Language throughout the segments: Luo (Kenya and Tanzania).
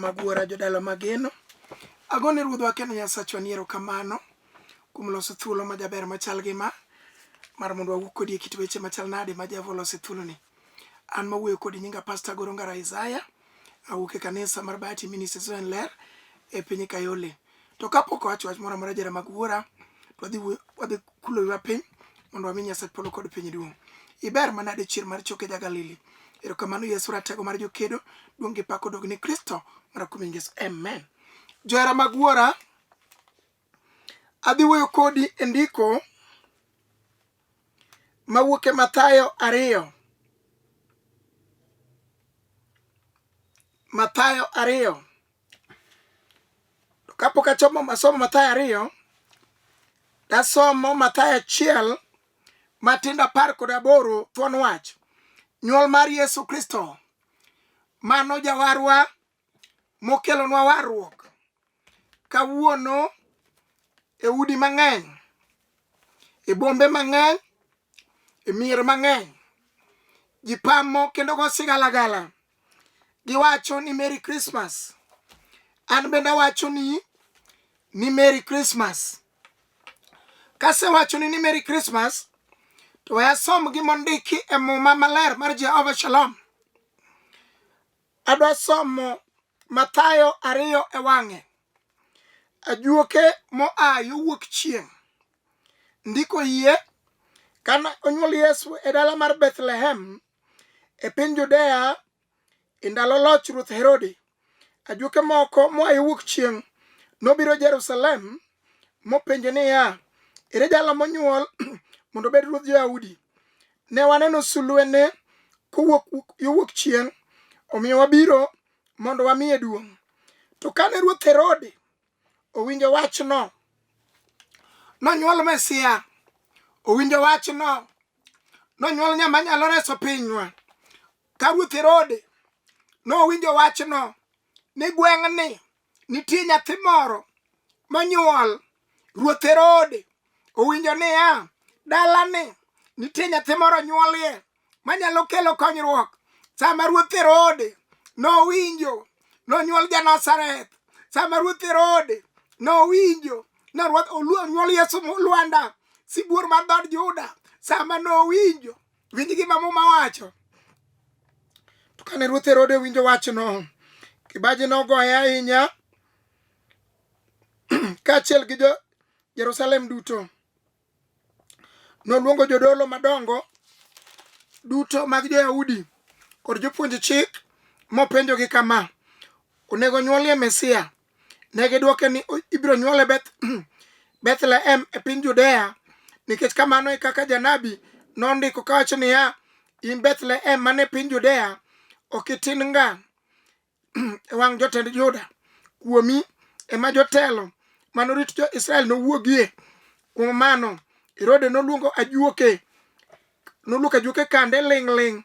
magwara jodalo mageno. Agone ruodhwa kendo Nyasachwa ni erokamano kuom loso thuolo ma jaber machal gi ma mar mondo wawuo kodi e kit weche machal nade ma Jehova oloso thuoloni. An mawuoyo kodi nyinga Pastor Goro Ngara Isaiah, awuok e kanisa mar Bahati Ministries en ler e piny Kayole. To kapok owacho wach moro amora jara magwara, wadhi kulo wiwa piny mondo wami Nyasach polo kod piny duong'. Iber manade chier mar choke ja Galili. Erokamano Yesu ratego mar jokedo, duong' gi pak odog ni Kristo mar kuom Yesu. Amen. Johera magwara, adhi wuoyo kodi e ndiko mawuok e Mathayo 2. Mathayo 2. To kapok asomo Mathayo 2, dasomo Mathayo 1 matindo 18 thuon wach. Nyuol mar Yesu Kristo, mano jawarwa mokelonwa warruok kawuono e udi mang'eny, e bombe mang'eny, e mier mang'eny. Ji pamo kendo go sigalagala. Giwacho ni Merry Christmas. An bende wacho ni Merry Christmas. Kasewacho ni Merry Christmas, to asom gimondiki e muma maler mar Jehova Shalom. Adwa somo Mathayo 2 e wang'e. Ajuoke moa yo wuok chieng'. Ndiko yie kana onyuol Yesu e dala mar Bethlehem e piny Judea e ndalo loch Ruoth Herode. Ajuoke moko moa yo wuok chieng' nobiro Jerusalem mopenjo niya, ere jalo monyuol mondo bed ruodh Jo-Yahudi? Ne waneno sulwene kowuok yo wuok chieng', omiyo wabiro mondo wamiye duong'. To kane Ruoth Herode owinjo wachno, nonyuol Mesia. Owinjo wachno, nonyuol ng'ama nyalo reso pinywa. Ka Ruoth Herode nowinjo wachno, ni gweng'ni nitie nyathi moro monyuol. Ruoth Herode owinjo niya, dalani nitie nyathi moro nyuolie manyalo kelo konyruok. Sama Ruoth Herode nowinjo nonyuol ja-Nazareth, sama Ruoth Herode nowinjo onyuol Yesu Lwanda, sibuor mar dhood Juda, sama nowinjo, winj gima muma wacho. To kane Ruoth Herode winjo wachno, kibaji nogoye ahinya kaachiel gi Jerusalem duto. Noluongo jodolo madongo duto mag Jo-Yahudi kod jopuonj chik mopenjogi kama, onego nyuolie Mesia? Negidwoke ni ibiro nyuole Bethlehem e piny Judea, nikech kamano e kaka janabi nondiko kawacho niya, in Bethlehem mane piny Judea ok itin nga e wang' jotend Juda. Kuomi ema jotelo manorit jo-Israel nowuogie. Kuom mano Herode noluongo ajuoke kande ling'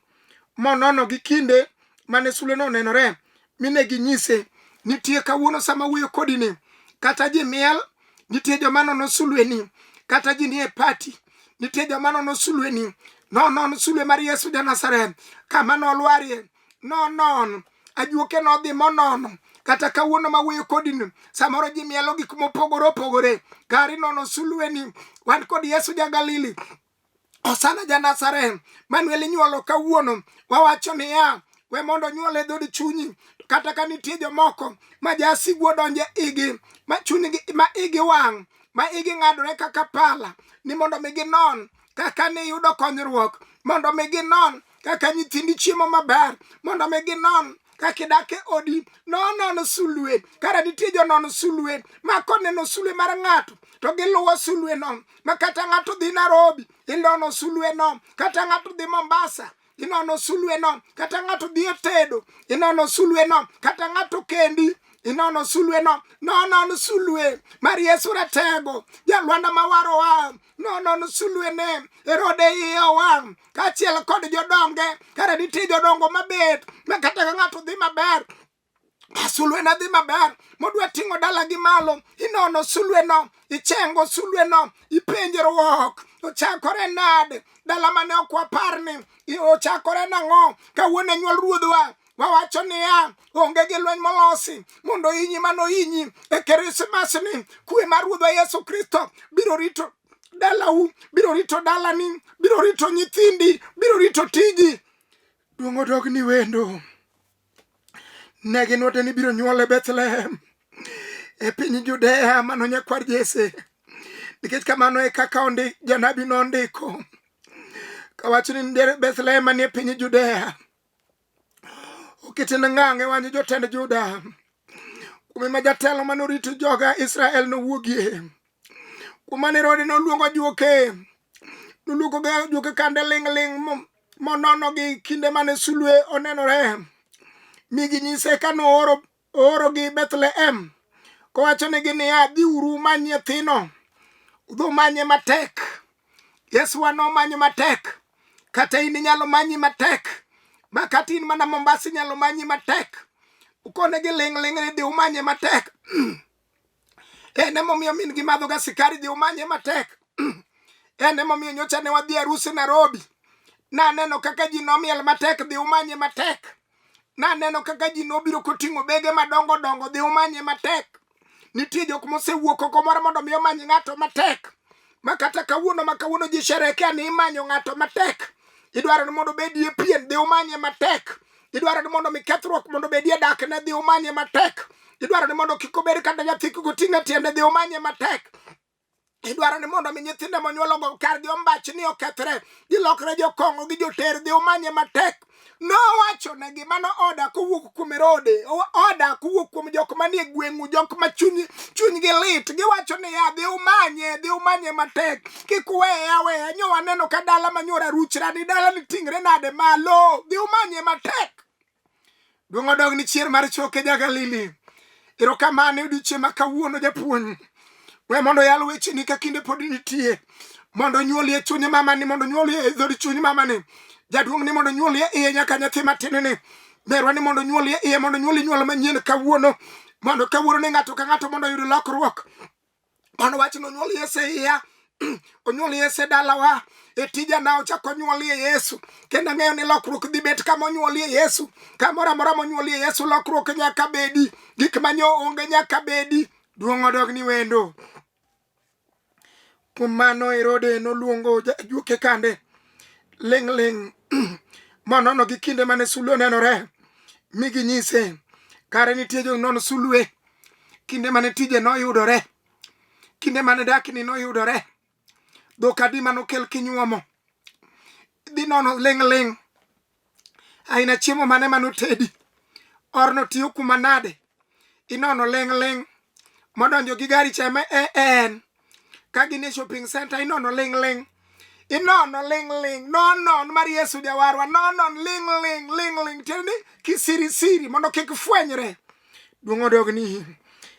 monono gi kinde mane sulweno onenore, mine ginyise, nitie kawuono sama wuoyo kodini, kata ji miel, nitie joma nono sulweni, kata ji nie pati, nitie joma nono sulweni, nonon sulwe mar Yesu ja-Nazareth, kama nolwarie, nonon. Ajuoke nodhi monono, kata kawuono ma wuoyo kodini, samoro ji mielo gik mopogore opogore, kari nono sulweni. Wan kod Yesu ja-Galili, Osana ja-Nazareth, Manuel inyuolo kawuono. Wawacho niya, we mondo nyuol e dhod chunyi. Kata ka nitie jomoko ma jasigu donje igi, ma chunygi, ma igi wang', ma igi ng'adore kaka pala, ni mondo mi ginon kaka ni yudo konyruok, mondo mi ginon kaka nyithindi chiemo maber, mondo mi ginon kaka idak e odi. Nonon sulwe. Kara nitie jonon sulwe ma koneno sulwe mar ng'ato to giluwo sulwe no. Ma kata ng'ato dhi Nairobi, inono sulwe no. Kata ng'ato dhi Mombasa, inono sulwe no. Kata ng'ato dhi e tedo, inono sulwe no. Kata ng'ato kendi, inono sulwe no. Nonon sulwe mar Yesu ratego, Jalwanda mawaro wa. Nonon sulwe ne. Herode iye owang', kaachiel kod jodonge. Kara nitie jodongo mabet, ma kata ka ng'ato dhi maber, sulwe na dhi maber, modwa ting'o dala gi malo, inono sulwe no, ichengo sulwe no, ipenjruok, ochakore nade, dala mane ok wapar ni ochakore nang'o, kawuono nyuol ruodhwa, wawacho niya onge gi lweny molosi mondo inyi mano inyi e Krismas ni. Kwe mar Ruodhwa Yesu Kristo biro rito dalau, biro rito dalani, biro rito nyithindi, biro rito tiji. Duong' odog ni wendo. Ne ginwote ni biro nyuol e Bethlehem e piny Judea mano nyakwar Jesse. Nikech kamano e kaka janabi nondiko kawacho ni Bethlehem manie piny Judea oketene ng'ang'e wany jotend Juda kume ma jatelo manorito joga Israel nowuogie. Kuma Herode noluongo juoke kande ling' monono gi kinde mane sulwe onenore. Migi nyise ka nooro gi Bethlehem kowacho negi niya dhiuru many nyathino, udhi manye matek. Yesu nomanye matek, kata in inyalo manyi matek, ma kata in mana Mombasa inyalo manyi matek. Ukone gi ling' ni dhi umanye matek. Ene momiyo min gi madho ga sikari dhi umanye matek. Ene momiyo nyocha ne wadhi arus Nairobi, naneno kaka ji nomiel matek dhi umanye matek. Naneno kaka ji nobiro koting'o bege madongo dongo dhi umanye matek. Nitie jok mosewuok oko moro mondo mi omany ng'ato matek, ma kata kawuono ji sherekea ni imanyo ng'ato matek. Idwaro ni mondo bedie pien dhi umanye matek. Idwaro ni mondo mi kethruok mondo bedie dak ne dhi umanye matek. Idwaro ni mondo kik obed kata nyathi koting'o tiende dhi umanye matek. Idwaro ni mondo mi nyithinde monyuologo kargi ombach ni okethre, gilokre jokong'o gi joter dhi umanye matek. Nowacho negi mano oda kowuok kuom Herode, oda kowuok kuom jok manie gweng'u, jok ma chunygi lit. Giwacho ni ya dhi umanye matek. Kik weye aweya, nyo waneno ka dala manyora ruchra ni dala ni tingre nade malo, dhi umanye matek. Duong' odog ni chier mar choke ja Galili. Erokamano odiochieng' ma kawuono japuonj. We mondo yalo wecheni ka kinde pod nitie, mondo nyuolie chuny mamani, mondo nyuolie dhod chuny mamani. Jaduong' ni mondo nyuolie iye nyaka nyathi matin ni. Merwa ni mondo nyuolie iye, mondo nyuolie nyuol manyien kawuono. Mondo kawuono ni ng'ato ka ng'ato mondo yud lokruok. Mondo wach no nyuolie se iya, onyuolie se dalawa, e tija na ochako nyuolie Yesu. Kendo ng'eyo ni lokruok dhi bet kama onyuolie Yesu. Kamoro amora monyuolie Yesu lokruok nyaka bedi. Gik manyo onge nyaka bedi. Duong' odog ni wendo. Kuom mano Herode noluongo juoke kande ling' monono gi kinde mane sulwe onenore. Mi ginyise kare nitie jo non sulwe, kinde mane tije noyudore, kinde mane dakni noyudore, dhok adi manokel kinyuomo, dhi nono ling', aina chiemo mane manotedi, orno tiyo kuma nade, inono ling', modonjo gi gari cheme en ka gine shopping center inono ling', inono ling', nonon mar Yesu jawarwa, nonon ling', tieni kisirisiri mondo kik fwenyre. Duong' odog ni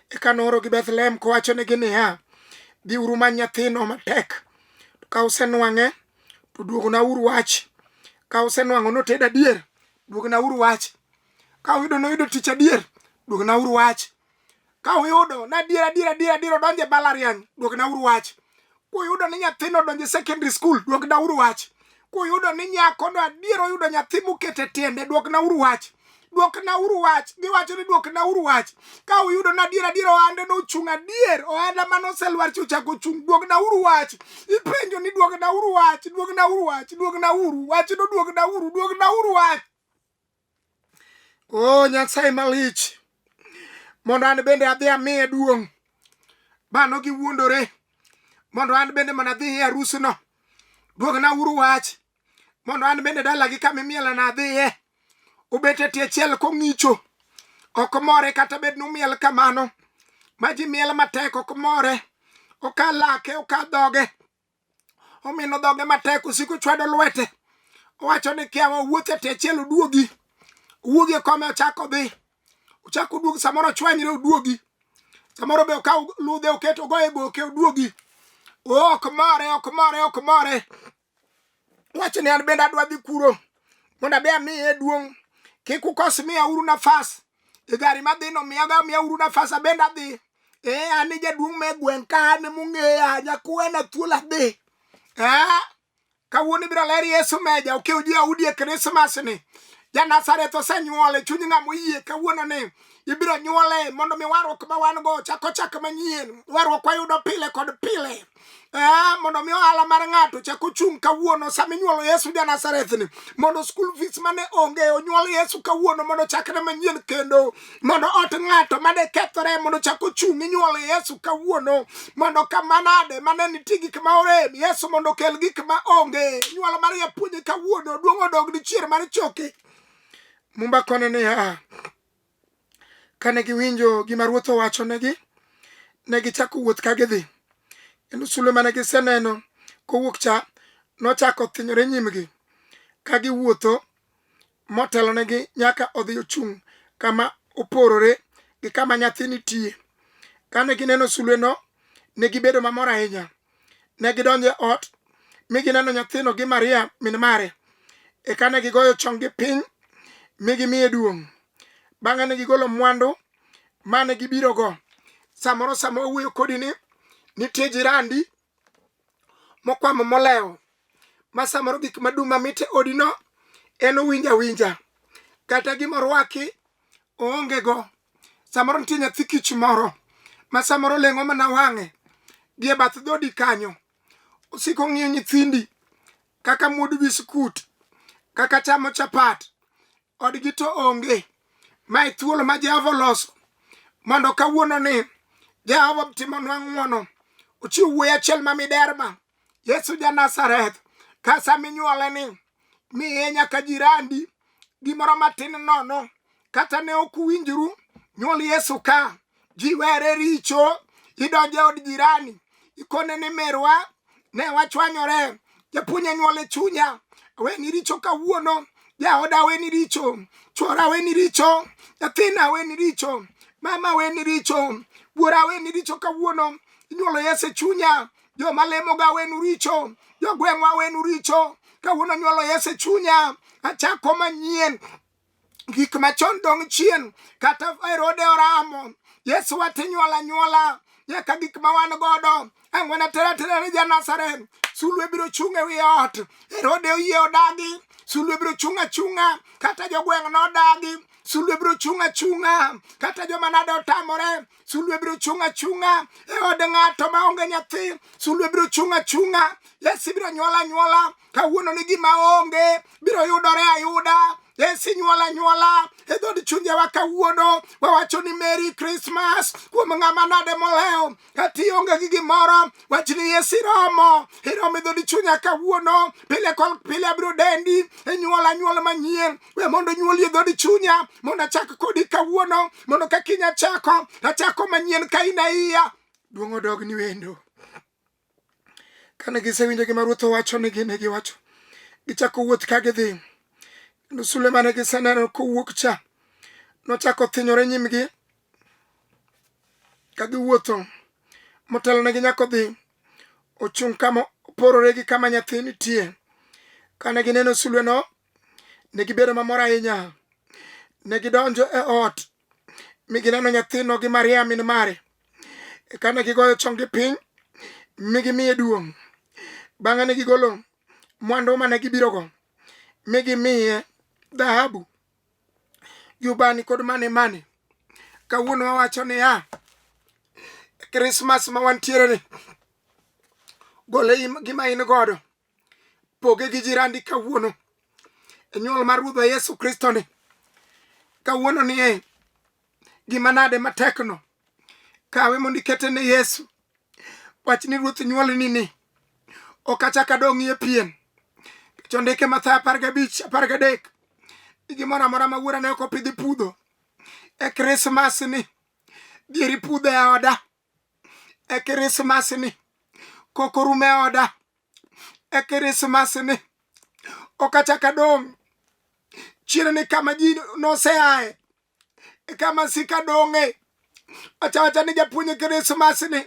eka nooro gi Bethlehem kowacho negi niya dhiuru many nyathino matek. Ka usenwang'e to duognauru wach. Ka usenwang'o noted adier, duognauru wach. Ka uyudo noyudo tich adier, duognauru wach. Ka uyudo na adier odonje balariany, duognauru wach. Kuyudo ni nyathino donje secondary school, duognauru wach. Kuyudo ni nyako no adier oyudo nyathi mokete tiende, duognauru wach. Duognauru wach. Giwacho ni duognauru wach. Ka uyudo na adier ohande no chung' adier, ohanda manoselwar chochako chung', duognauru wach. Ipenjo ni duognauru wach, duognauru wach. Wach no duognauru wach. Oh Nyasaye malich, mondo an bende adhi amiye duong'. Bano giwuondore mondo an bende mana dhi e arus no. Duognauru wach mondo an bende dalagi kama imiela na adhiye. Ubete tie chiel kong'icho, ok more kata bed numiel kamano. Ma ji miel matek ok more, oka lake, oka dhoge, omino dhoge matek, usiko chwado lwete. Owacho ni kiawa wuothe tie chiel uduogi. Uwuogi e kome ochako dhi. Uchako uduogi, samoro chwanyre uduogi. Samoro be okaw ludhe oketo go e goke uduogi. Ok more. Wacho ni an bende adwa dhi kuro mondo abe amiye duong'. Kik ukos miya uru nafas. E gari madhino miya uru nafas abende adhi. An jaduong' me gweng' ka an mung'eya nyakwena thuol adhi. Kawuono ibiro ler Yesu meja, okeo ji Audi e Krismas ni. Ja Nazareth osenyuole. Chuny ng'ama oyie kawuono ni ibiro nyuole mondo mi warruok ma wan go chak manyien. Warruok wayudo pile kod pile. Mondo mi ohala mar ng'ato chak ochung' kawuono sama inyuolo Yesu ja Nazareth ni. Mondo school fees mane onge onyuol Yesu kawuono mondo chakre manyien kendo. Mondo ot ng'ato mane kethore mondo chak ochung' inyuolo Yesu kawuono. Mondo kamanade mane nitie gik ma orem Yesu mondo kel gik ma onge. Nyuolo mar japuonj kawuono duong' odog dichier mar choke. Mumba kone ni kane giwinjo gima Ruoth owachonegi, ne gichako wuoth ka gidhi. Kendo sulwe mane giseneno kowuok cha nochako thinyore nyimgi ka giwuotho motelonegi nyaka odhi ochung' kama oporore gi kama nyathi nitie. Kane gineno sulweno ne gibedo mamor ahinya. Ne gidonjo e ot mi gineno nyathino gi Maria min mare. Kane gigoyo chonggi piny mi gimiye duong'. Bang'e ne gigolo mwandu mane gibirogo. Samoro sama owuoyo kodi ni nitie jirandi mokwamo molewo. Ma samoro gik madum mamit e odino en owinja winja. Kata gima orwaki oonge go. Samoro nitie nyathi kich moro ma samoro leng'o mana wang'e gi e bath dhodi kanyo. Osiko ng'iyo nyithindi kaka muodo biskut, kaka chamo chapat. Odgi to onge. Ma e thuolo ma Jehova oloso mondo kawuono ni Jehova timonwa ng'wono. Ochiwo wuoyi achiel ma miderma, Yesu ja Nazareth. Ka sama inyuole ni miye nyaka jirandi gimoro matin nono. Kata ne ok uwinjru, nyuol Yesu ka. Ji were richo, idonjo e od jirani, ikone ni merwa ne wachwanyore. Japuonj nyuole chunya, aweni richo kawuono. Jaoda aweni richo, chuora aweni richo, nyathina aweni richo, mama aweni richo, buora aweni richo kawuono. Inyuolo Yesu e chunya. Joma lemo ga awenu richo, jogweng'wa awenu richo. Kawuono nyuolo Yesu e chunya. Achako manyien. Gik machon dong' chien. Kata Herode oramo. Yesu watinyuola nyuola. Nyaka gik ma wan godo. Ang'wena tera ni ja Nazareth. Sulwe biro chung' e wi ot. Herode oyie odagi. Sulwe biro chung' achung'a. Kata jogweng' nodagi. Sulwe biro chung' achung'a. Kata joma nade otamore. Sulwe biro chung' achung'a. E od ng'ato ma onge nyathi. Sulwe biro chung' achung'a. Yesu biro nyuola nyuola. Kawuono ni gima onge biro yudore ayuda. Yesu nyuola nyuola. E dhod chunjewa kawuono wawacho ni Merry Christmas. Kuom ng'ama nade moleo kati onge gi gimoro, wach ni Yesu iromo e dhod chunya kawuono. Pile kol pile biro dendi e nyuola nyuola manyien. We mondo nyuoli e dhod chunya mondo achak kodi kawuono, mondo ka kiny achako manyien ka in iya. Duong' odog ni wendo. Kane gisewinjo gima Ruoth owachonegi ne giwacho, gichako wuoth ka gidhi. Sulwe mane giseneno kowuok cha nochako thinyore nyimgi ka giwuotho. Motelonegi nyaka dhi ochung' kama oporore gi kama nyathi nitie. Kane gineno sulweno ne gibedo mamor ahinya. Ne gidonjo e ot mi gineno nyathino gi Maria min mare. Kane gigoyo chonggi piny mi gimiye duong'. Bang'e ne gigolo mwandu mane gibirogo mi gimiye dhahabu, yubani kod mane. Kawuono wawacho ni Christmas ma wantiere ni, gole gima in godo, poge gi jirandi kawuono. E nyuol mar Ruodhwa Yesu Kristo ni. Kawuono ni gima nade matekno. Kawe mondo ikete ne Yesu. Wach ni Ruoth nyuolni ni ok achak adong'i e pien. Chondike Mathayo 15, 13. Gimoro amora ma wuora ne ok opidhi pudho. E Christmas ni dieri pudho e oda. E Christmas ni koko rume e oda. E Christmas ni ok achak adong' chien ni kama ji noseaye. E kama sika dong'e. Wacha ni japuonj Christmas ni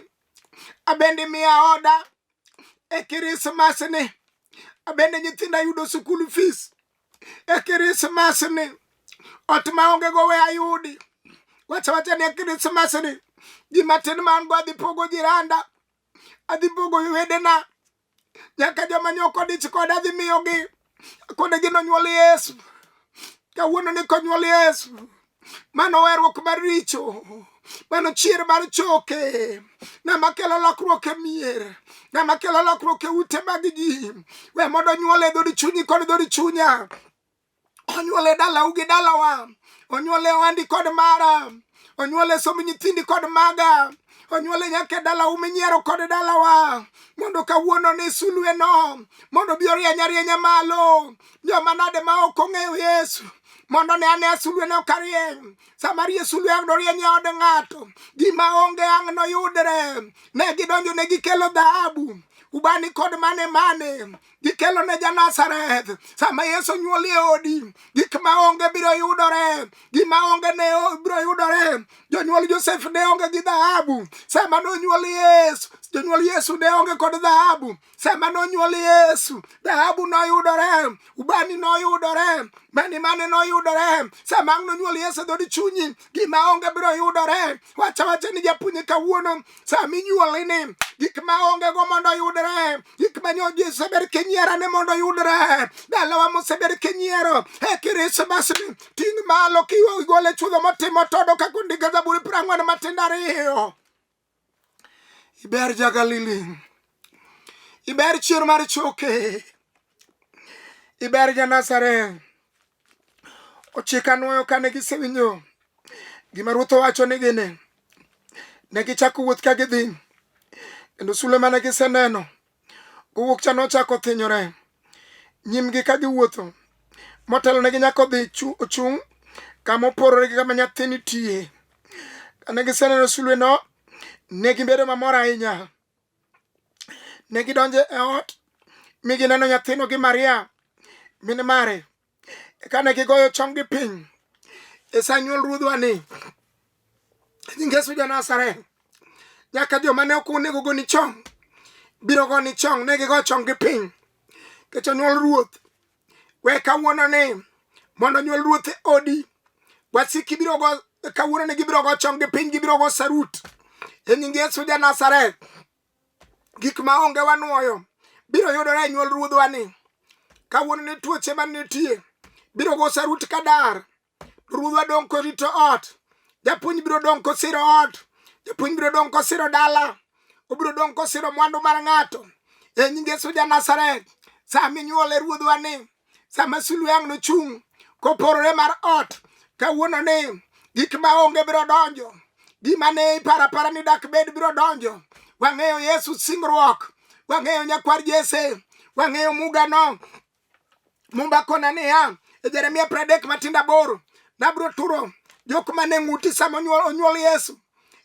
abende miya oda. E Christmas ni abende nyithinda yudo school fees. E Christmas ni ot ma onge go we ayudi. Wacha ni e Christmas ni gima tin ma an go adhi pogo jiranda, adhi pogo wedena, nyaka joma nyoko dich koda adhi miyogi. Kone gino nyuol Yesu. kawuono ni konyuol Yesu mano werruok mar richo, mano chier mar choke, ng'ama kelo lokruok e mier, ng'ama kelo lokruok e ute mag ji. We mondo onyuol e dhod chunyi kod dhod chunya, onyuol e dalau gi dalawa, onyuol e ohandi kod mara, onyuol e somb nyithindi kod maga, onyuol e nyaka e dalau minyiero kod dalawa, mondo kawuono ni sulwe no mondo bi orieny arienya malo. Joma nade ma ok ong'eyo Yesu mondo ne ane sulwe no karieny. Sama sulwe ang' norieny e od ng'ato, gima onge ang' noyudre. Ne gidonjo ne gikelo dhahabu, ubani kod mane gikelo ne ja-Nazareth. Sama Yesu onyuol e odi, gik ma onge biro yudore, gima onge ne biro yudore. Jonyuol Joseph ne onge gi dhahabu, sama nonyuol Yesu. Jonyuol Yesu ne onge kod dhahabu, sama nonyuol Yesu. Dhahabu noyudore, ubani noyudore, mane noyudore. Sama ang' nonyuol Yesu e dhod chunyi, gima onge biro yudore. Wacha ni japuonj kawuono, sama inyuoli ni gik ma onge go mondo yudre, gik ma Yesu ber kenyiera ne mondo yudre. Dalawa moseber kenyiero e Krismas ni, ting' malo kiwigole chudho motimo todo kako ndiko Zaburi 40 matindo 2. Iber ja-Galili, iber chier mar choke, iber ja-Nazareth. Ochika nuoyo kane gisewinjo gima Ruoth owacho ni gine, ne gichako wuoth ka gidhi, kendo sulwe mane giseneno kowuok cha nochako thinyore nyimgi ka giwuotho. Motelo ne ginyako dhi ochung' kama oporore gi kama nyathi nitie. Kane giseneno sulwe no, ne gibedo mamor ahinya. Ne gidonjo e ot mi gineno nyathino gi Maria min mare. Kane gigoyo chonggi piny e sa nyuol ruodhwa ni, nying Yesu ja-Nazareth, nyaka joma ne ok onego goni chong biro goni chong. Ne gigo chonggi piny kech onyuol Ruoth. We kawuono ni mondo onyuol Ruoth e odi, wasiki biro go kawuono ni gibiro go chonggi piny, gibiro go sarut e nying Yesu ja-Nazareth. Gik ma onge wanuoyo biro yudore e nyuol ruodhwa ni. Kawuono ni tuoche manitie biro go sarut kadar. Ruodhwa dong' korito ot, japuonj biro dong' kosiro ot, japuonj biro dong' kosiro dala, obiro dong' kosiro mwandu mar ng'ato e nying Yesu ja-Nazareth. Sama inyuole ruodhwa ni, sama sulwe ang' nochung' koporore mar ot, kawuono ni gik ma onge biro donjo, gima ne ipara ni dak bed biro donjo. Wang'eyo Yesu singruok, wang'eyo nyakwar Jese, wang'eyo mugano mumbakona niya e Jeremia 30:8, nabiro turo jok mane ng'uti sama onyuol Yesu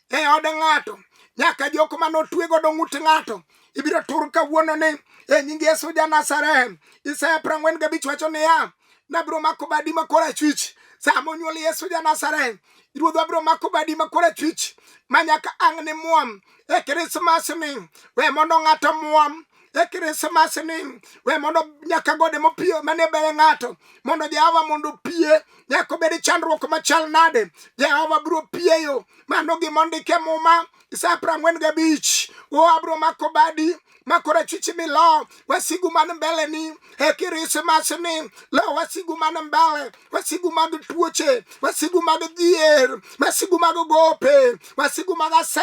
e od ng'ato, nyaka jok mane otwe godo ng'ut ng'ato ibiro tur kawuono ni e nying Yesu ja-Nazareth. Isaya 45 wacho niya, nabiro mako badi ma korachwich. Sama onyuol Yesu ja-Nazareth, Ruodhwa biro mako badi ma korachwich ma nyaka ang' ni muom e Krismas ni. We mondo ng'ato muom e Krismas ni, we mondo nyaka gode mopiyo mane bere ng'ato, mondo Jehova mondo pie, nyaka bed chandruok machal nade, Jehova biro pieyo. Mano gima ondike Muma Isaya 45. O abiro mako badi ma korachwich milo wasigu man mbele ni e Krismas ni. Lo wasigu man mbele, wasigu mag tuoche, wasigu mag dhier, wasigu mag gope, wasigu mag ase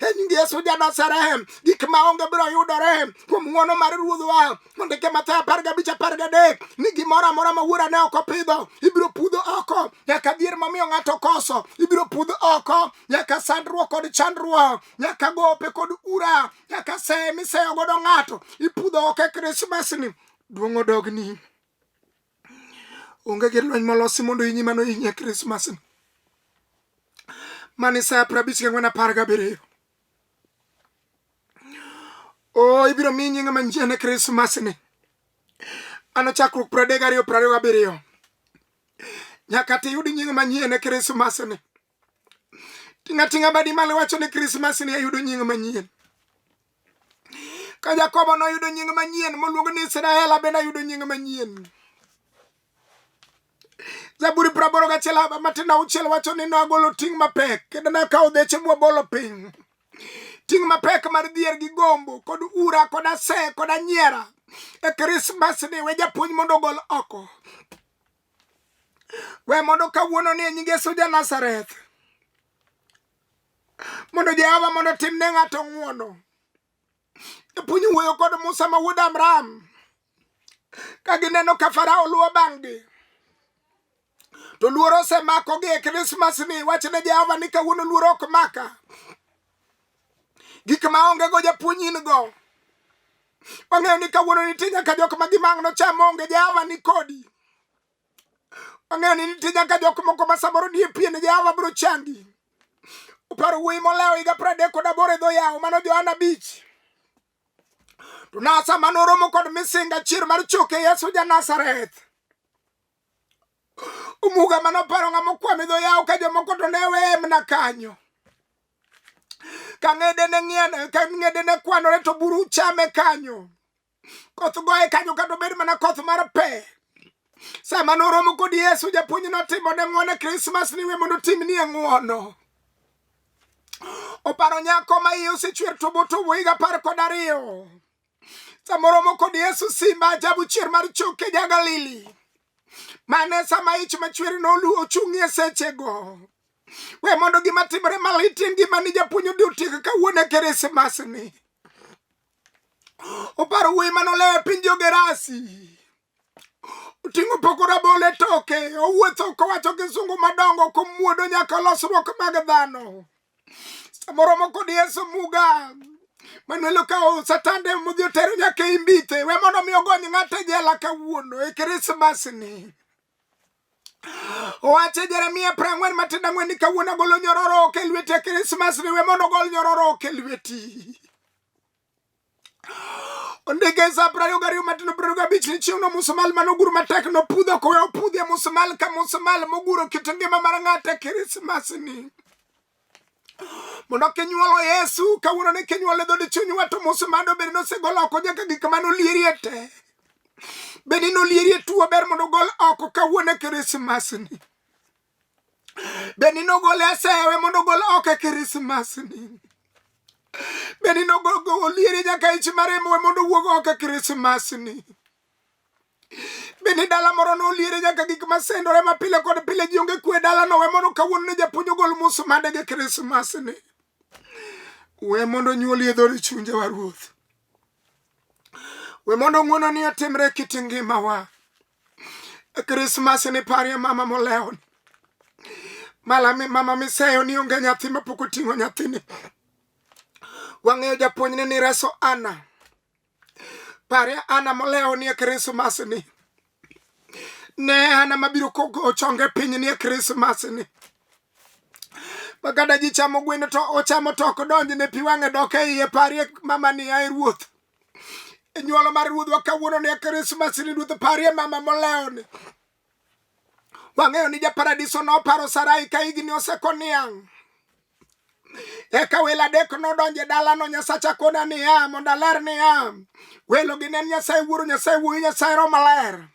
e nying Yesu ja-Nazareth. Gik ma onge biro yudore kuom ng'wono mar Ruodhwa. Ondike Mathayo 15:3 ni gimoro amora ma Wuora ne ok opidho ibiro pudho oko. Nyaka dhier momiyo ng'ato koso ibiro pudho oko, nyaka sandruok kod chandruok, nyaka gope kod ura, nyaka se miseyo godo ng'ato ipudho oko e Krismas ni. Duong' odogni, onge gi lweny molosi mondo inyi mano inyi e Krismas ni. Mani Isaya 54:17. O ibiro mi nying manjien e Krismas ni. Mano chakruok 32:27. Nyaka tiyud nying manyien e Krismas ni. Tinga badi malo wacho ni Krismas ni ayudo nying manyien. Ka Jakobo noyudo nying manyien moluongo ni Israel, bende ayudo nying manyien. Zaburi 81:6 wacho ni nagolo ting' mapek kendo nakawo deche mwabolo piny. Ting' mapek mar dhier gi gombo kod ura kod ase kod anyiera e Krismas ni we japuonj mondo gol oko. We mondo kawuono ni nyinge Yesu ja Nazareth. Mondo Jehova mondo tim ne ng'ato ng'uono. Japuonj wuoyo kod Musa ma wuod Amram. Ka gineno ka Farao luwo bang'gi. To luoro osemako gi e Krismas ni. Wachne Jehova ni kawuono luoro ok maka. Gik ma onge go japuonj in go. Wang'eyo ni kawuono nitie nyaka jok ma gimang'no cham onge, Jehova ni kodi. Wang'eyo ni nitie nyaka jok moko ma samoro nie pien, Jehova biro changi. Uparo wuoyi molewo higa 38 e dho yawo, mano Johana 5. To nasa manoromo kod misinga chir mar choke Yesu ja Nazareth. Umuga manoparo ng'amo kwame dho yawo ka jomoko to ne weye mna kanyo. Ka ng'ede ne kwanore to buru chame kanyo. Koth goye kanyo kata bed mana koth mar pe. Sama noromo kod Yesu japuonj notimo ne ng'uono Krismas ni we mondo timnie ng'uono. Oparo nyako ma iye osechwer tubo higa 12. Samoromo kod Yesu simba ajabu chier mar choke ja Galili. Mane sama ich machwer nolu ochung'ie sechego. We mondo gima timore malitin gima ni japuonj otiek kawuono Krismas ni. Oparo wuoyi manolewo piny Jogerasi. Oting'o poko rabolo e toke. Owuotho kowacho kisungu madongo komuodo nyaka losruok mag dhano. Samoromo kod Yesu muga. Manuelo ka Satande mudhi otero nyaka imbite. We mondo mi ogony ng'ato jela kawuono e Krismas ni. Owache Jeremia 40:4 ni kawuono golo nyororo ke lweti e Krismas ni. We mondo gol nyororo ke lweti. Ondike sa 22:25 ni chieng' no musmal manoguro matek no pudho kowe opudhi musmal ka musmal moguro kit ngima mar ng'ato e Krismas ni. Mondo kinyuolo Yesu kawuono ni kinyuolo dhod chuny wato musmado bed nosegolo oko nyaka gik manolierie te. Beni nolierie tuo ber mondo gol oko kawuono e Krismas ni. Beni nogol asewe mondo gol oko e Krismas ni. Beni nogolieri nyaka ich maremo we mondo wuog oko e Krismas ni. Beni dala moro noliere nyaka gik masendore mapile kod pile ji onge kwe dala no we mondo kawuono ni japuonj ogol musmade ge Krismas ni. We mondo nyuoli e dhod chunje wa Ruoth. We mondo ng'uono ni otimre kit ngimawa. E Krismas ni parie mama molewo. Mama miseyo ni onge nyathi mapok oting'o nyathini. Wang'eyo japuonj ni reso Ana. Parie Ana molewo ni e Krismas ni. Ne Ana mabiro kogo chonge piny ni e Krismas ni. Magada ji chamo gweno to ochamo tok donji ne pi wang'e dok e iye. Parie mama ni ai Ruoth. E nyuolo mar Ruodhwa kawuono ni e Krismas ni Ruoth parie mama molewo ni. Wang'eyo ni japaradiso noparo Sarai ka higni osekoniang'. Eka welo adek nodonje dala no Nyasacha kona niya mondo aler niya. Welo gi nen Nyasaye Wuoro, Nyasaye Wuowi, Nyasaye Roho Maler.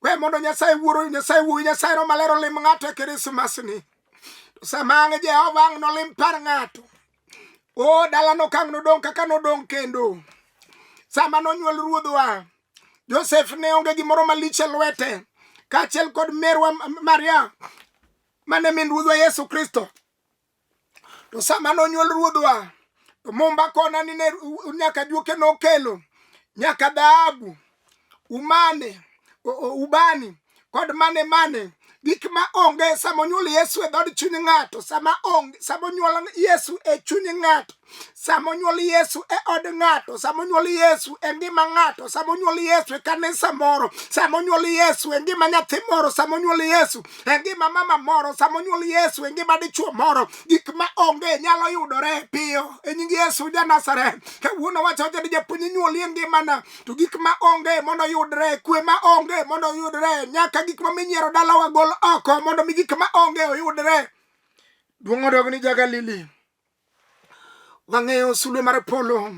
We mondo Nyasaye Wuoro, Nyasaye Wuowi, Nyasaye Roho Maler olim ng'ato e Krismas ni. Sama ang' Jehova ang' nolim par ng'ato. O dala no kang' nodong' kaka nodong' kendo. Sama nonyuol Ruodhwa, Joseph ne onge gimoro malich e lwete. Kaachiel kod merwa Maria mane min Ruodhwa Yesu Kristo. To sama nonyuol Ruodhwa, to momba kona ni ne nyaka juoke nokelo. Nyaka dhahabu, ubani, kod mane. Gik ma onge sama onyuol Yesu e dhod chuny ng'ato. Sama onyuol Yesu e chuny ng'ato. Sama onyuol Yesu e od ng'ato. Sama onyuol Yesu e ngima ng'ato. Sama onyuol Yesu e kanisa moro. Sama onyuol Yesu e ngima nyathi moro. Sama onyuol Yesu e ngima mama moro. Sama onyuol Yesu e ngima dichuo moro. Gik ma onge nyalo yudore piyo e nying Yesu ja Nazareth. Kawuono wacho ni japuonj nyuoli e ngimana. To gik ma onge mondo yudre. Kwe ma onge mondo yudre. Nyaka gik ma minyiero dalawa gol oko mondo mi gik ma onge oyudre. Duong' odog ni ja Galili. Wang'eyo sulwe mar polo.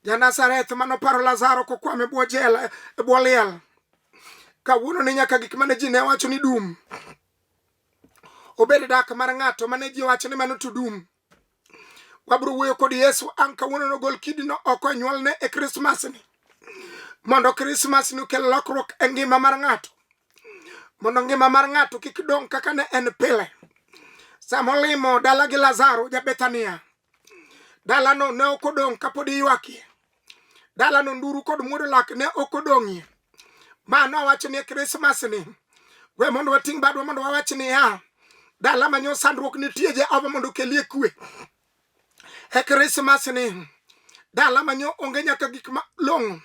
Ja Nazareth manoparo Lazaro kokwame e bwo jela, e bwo liel. Kawuono ni nyaka gik mane ji ne wacho ni dum. Obed dak mar ng'ato mane ji wacho ni mano to dum. Wabro wuoyo kod Yesu ang' kawuono nogol kidino oko e nyuolne e Krismas ni. Mondo Krismas ni okel lokruok e ngima mar ng'ato. mondo ngima mar ng'ato kik dong kaka ne en pile. Samolimo dala gi Lazaro ja Bethania, dala no ne ok odong kapod ywaki. Dala no nduru kod muodo lak ne ok odong'ie. Mano wacho ni Christmas ni we mondo wating badwa mondo wawach ni dala manyo sandruok nitie Jehova mondo kelie kwe. Christmas ni dala manyo onge nyaka gik ma long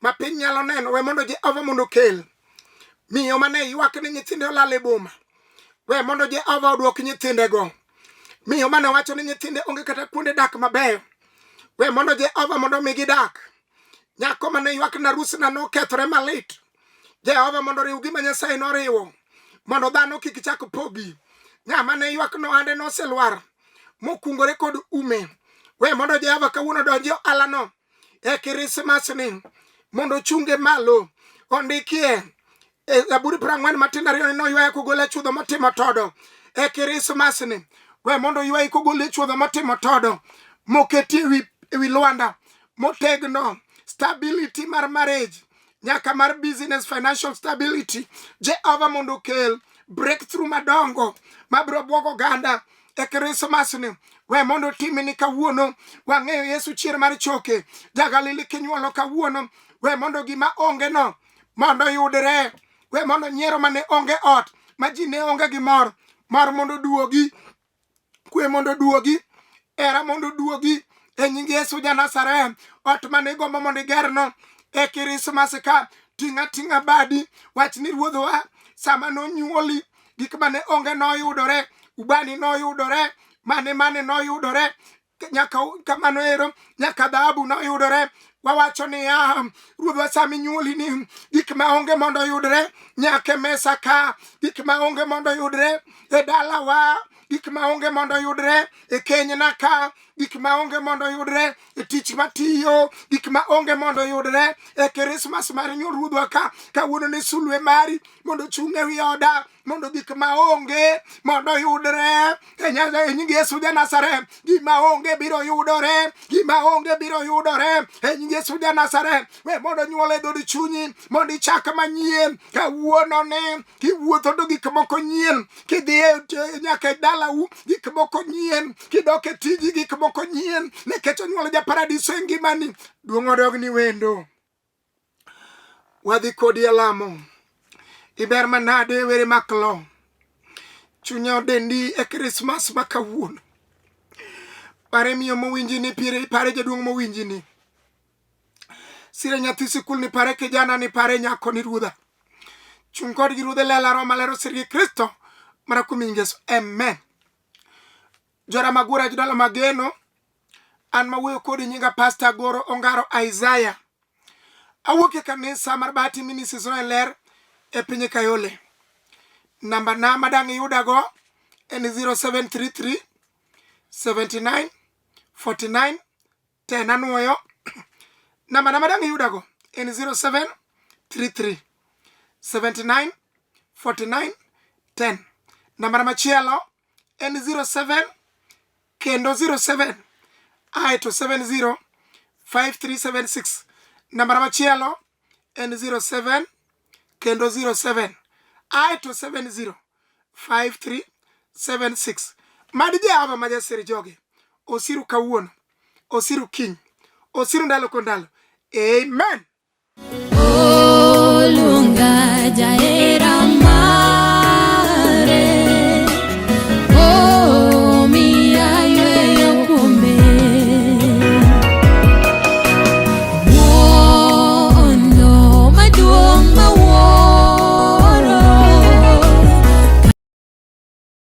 ma piny nyalo neno, we mondo Jehova mondo kel. Miyo mane ywak ni nyithinde olal e boma, we mondo Jehova odwok nyithinde go. Miyo mane wacho ni nyithinde onge kata kuonde dak mabeyo, we mondo Jehova mondo migi dak. Nyako mane ywak na rusna no kethore malit, Jehova mondo riw gima Nyasaye no riwo, mondo dhano kik chak pogi. Ng'ama ne ywak no ande no selwar mokungore kod ume, we mondo Jehova kawuono donjo alano Christmas ni mondo chunge malo. Ondikie Zaburi 40 matindo 2 no ywaye kogole chudho matimo todo. Christmas ni we mondo ywaye kogole chudho matimo todo, moketi wi Lwanda motegno. Stability mar marriage, nyaka mar business, financial stability, Jehova mondo kel breakthrough madongo mabro bwogo ganda Christmas ni. We mondo timini kawuono wang'eyo Yesu chier mar choke, Jagalili kinyuolo kawuono. We mondo gima onge no mondo yudre. We mondo nyiero mane onge ot, ma ji ne onge gi mor mondo duogi, kwe mondo duogi, era mondo duogi e nying Yesu ja Nazareth. Ot mane gombo mondo igerno Christmas ka tinga badi. Wach ni ruodhwa sama no nyuoli gik mane onge no yudore, ubani no yudore, mane no yudore, nyaka kamano ero nyaka dhahabu no yudore. Wawacho ni ruodhwa sami nyuoli ni gik ma onge mondo yudre nyaka mesa ka, gik ma onge mondo yudre e dalawa, gik ma onge mondo yudre e kenyna ka, gik ma onge mondo yudre e tich matiyo, gik ma onge mondo yudre e Christmas mar nyuol ruodhwa ka. Kawuono ne sulwe mari mondo chung' ewi oda, mondo gik ma onge mondo yudre e nying Yesu ja Nazareth. Gima onge biro yudore, gima onge biro yudore e nying Yesu ja Nazareth. We mondo nyuol e dhod chunyi mondo ichak manyien. Kawuono ne kiwuotho to gik moko nyien, kidhi nyaka e dalau gik moko nyien, kidok e tiji gik moko nyien, nikech onyuol ja paradiso e ngimani. Duong' odogni wendo. Wadhi kodi alamo. Iber manade were maklo. Chunya odendi e Christmas ma kawuono. Pare miyo mowinji ni pare jaduong' mowinji ni. Sire nyathi sikul ni pare kijana ni pare nyako ni ruodha. Chung' kod gi ruodhe lela Roma lero sirgi Kristo mara kumingeso. Amen. Jora magura jidala mageno. An mawuoyo kodi nyinga Pastor Goro Ongaro Isaiah. Awuok e kanisa mar Bahati Ministries ler e piny Kayole. Namba na madang iyuda go en 0733 79 49 10. Anuoyo. Namba na madang iyuda go en 0733 79 49 10. Namba machielo en 07 kendo 07 to 70 5376. Namba machielo en 07 kendo 07 to 70 5376. Madi Jehova Majasiri joge osiru kawuono, osiru kiny, osiru ndalo kondalo. Amen. Olunga jaera